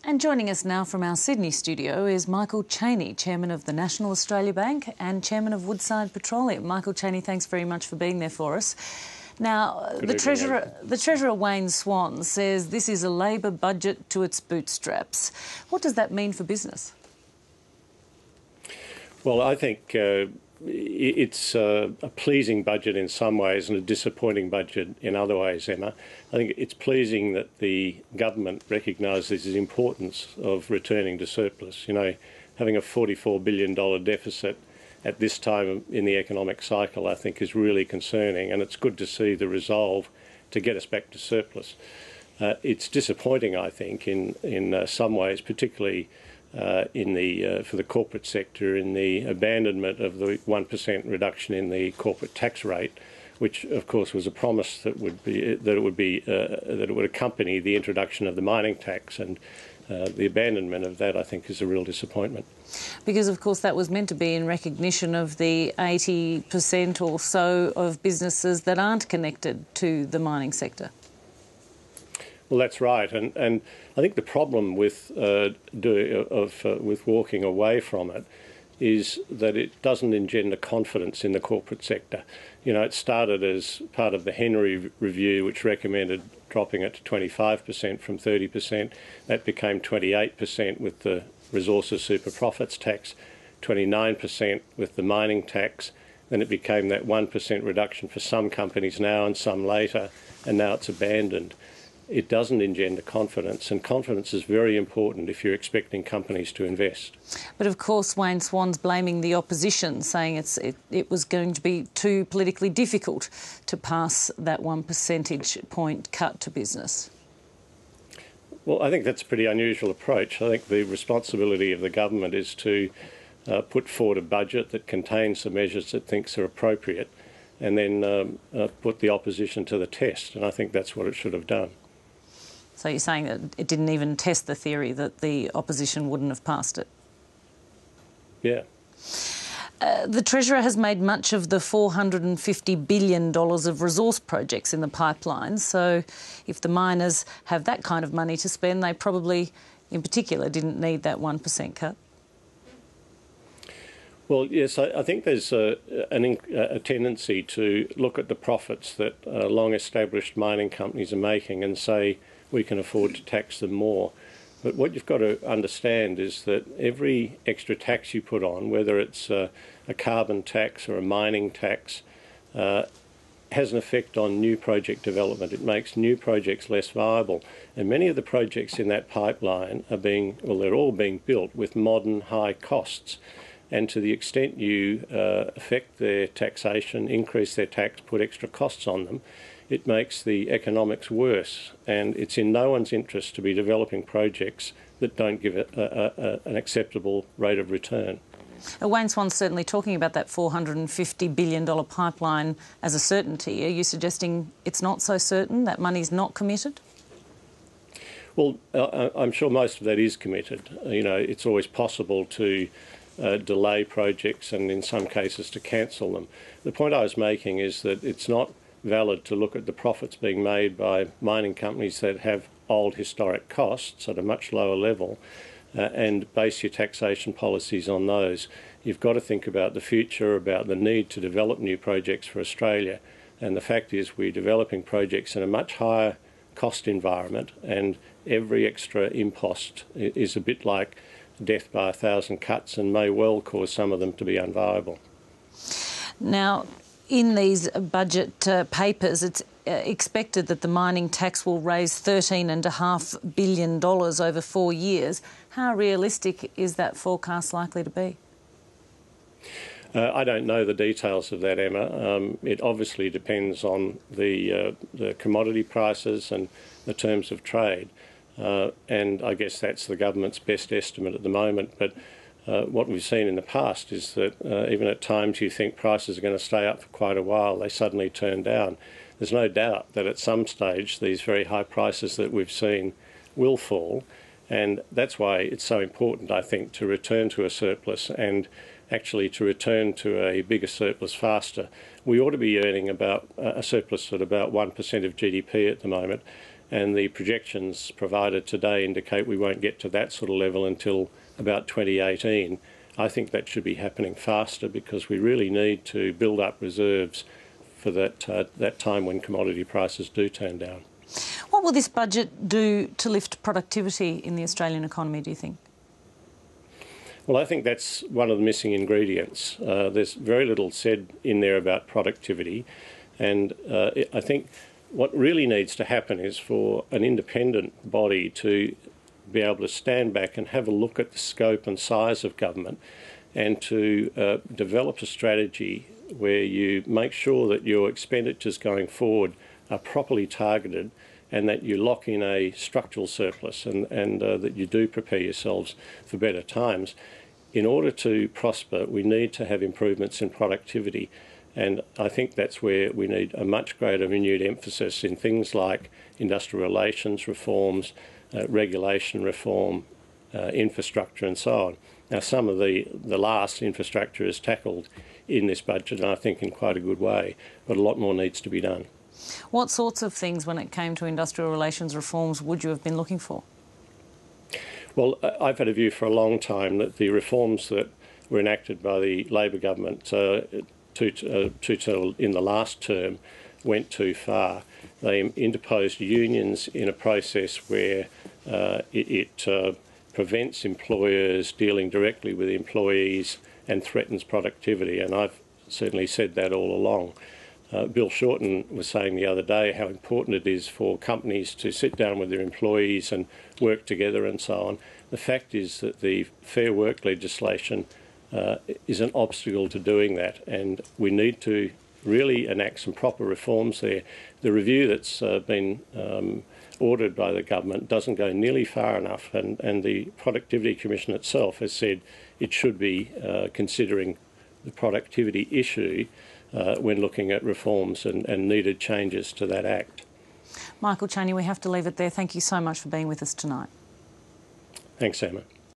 And joining us now from our Sydney studio is Michael Chaney, Chairman of the National Australia Bank and Chairman of Woodside Petroleum. Michael Chaney, thanks very much for being there for us. Now, the Treasurer Wayne Swan says this is a Labor budget to its bootstraps. What does that mean for business? Well, I think it's a pleasing budget in some ways and a disappointing budget in other ways, Emma. I think it's pleasing that the government recognises the importance of returning to surplus. You know, having a $44 billion deficit at this time in the economic cycle, I think, is really concerning, and it's good to see the resolve to get us back to surplus. It's disappointing, I think, in some ways, particularly for the corporate sector, in the abandonment of the 1% reduction in the corporate tax rate, which of course was a promise that it would accompany the introduction of the mining tax, and the abandonment of that, I think, is a real disappointment. Because of course that was meant to be in recognition of the 80% or so of businesses that aren't connected to the mining sector. Well, that's right, and I think the problem with walking away from it is that it doesn't engender confidence in the corporate sector. You know, it started as part of the Henry Review, which recommended dropping it to 25% from 30%. That became 28% with the resources super profits tax, 29% with the mining tax. Then it became that 1% reduction for some companies now and some later, and now it's abandoned. It doesn't engender confidence, and confidence is very important if you're expecting companies to invest. But of course Wayne Swan's blaming the opposition, saying it was going to be too politically difficult to pass that 1 percentage point cut to business. Well, I think that's a pretty unusual approach. I think the responsibility of the government is to put forward a budget that contains the measures it thinks are appropriate, and then put the opposition to the test, and I think that's what it should have done. So you're saying that it didn't even test the theory that the opposition wouldn't have passed it? Yeah. The Treasurer has made much of the $450 billion of resource projects in the pipeline, so if the miners have that kind of money to spend, they probably, in particular, didn't need that 1% cut. Well, yes, I think there's a tendency to look at the profits that long-established mining companies are making and say we can afford to tax them more. But what you've got to understand is that every extra tax you put on, whether it's a carbon tax or a mining tax, has an effect on new project development. It makes new projects less viable. And many of the projects in that pipeline they're all being built with modern high costs. And to the extent you affect their taxation, increase their tax, put extra costs on them, it makes the economics worse. And it's in no one's interest to be developing projects that don't give an acceptable rate of return. Wayne Swan's certainly talking about that $450 billion pipeline as a certainty. Are you suggesting it's not so certain, that money's not committed? Well, I'm sure most of that is committed. You know, it's always possible to delay projects and in some cases to cancel them. The point I was making is that it's not valid to look at the profits being made by mining companies that have old historic costs at a much lower level and base your taxation policies on those. You've got to think about the future, about the need to develop new projects for Australia, and the fact is we're developing projects in a much higher cost environment, and every extra impost is a bit like death by 1,000 cuts and may well cause some of them to be unviable. Now, in these budget papers, it's expected that the mining tax will raise $13.5 billion over 4 years. How realistic is that forecast likely to be? I don't know the details of that, Emma. It obviously depends on the commodity prices and the terms of trade. And I guess that's the government's best estimate at the moment. But what we've seen in the past is that even at times you think prices are going to stay up for quite a while, they suddenly turn down. There's no doubt that at some stage these very high prices that we've seen will fall, and that's why it's so important, I think, to return to a surplus and actually to return to a bigger surplus faster. We ought to be earning about a surplus at about 1% of GDP at the moment, and the projections provided today indicate we won't get to that sort of level until about 2018. I think that should be happening faster because we really need to build up reserves for that time when commodity prices do turn down. What will this budget do to lift productivity in the Australian economy, do you think? Well, I think that's one of the missing ingredients. There's very little said in there about productivity, and I think what really needs to happen is for an independent body to be able to stand back and have a look at the scope and size of government and to develop a strategy where you make sure that your expenditures going forward are properly targeted and that you lock in a structural surplus and that you do prepare yourselves for better times. In order to prosper, we need to have improvements in productivity, and I think that's where we need a much greater renewed emphasis in things like industrial relations reforms, regulation reform, infrastructure and so on. Now, some of the last infrastructure is tackled in this budget, and I think in quite a good way, but a lot more needs to be done. What sorts of things, when it came to industrial relations reforms, would you have been looking for? Well, I've had a view for a long time that the reforms that were enacted by the Labor government in the last term went too far. They interposed unions in a process where it prevents employers dealing directly with employees and threatens productivity, and I've certainly said that all along. Bill Shorten was saying the other day how important it is for companies to sit down with their employees and work together and so on. The fact is that the Fair Work legislation is an obstacle to doing that, and we need to really enact some proper reforms there. The review that's been ordered by the government doesn't go nearly far enough, and the Productivity Commission itself has said it should be considering the productivity issue when looking at reforms and needed changes to that Act. Michael Chaney, we have to leave it there. Thank you so much for being with us tonight. Thanks, Emma.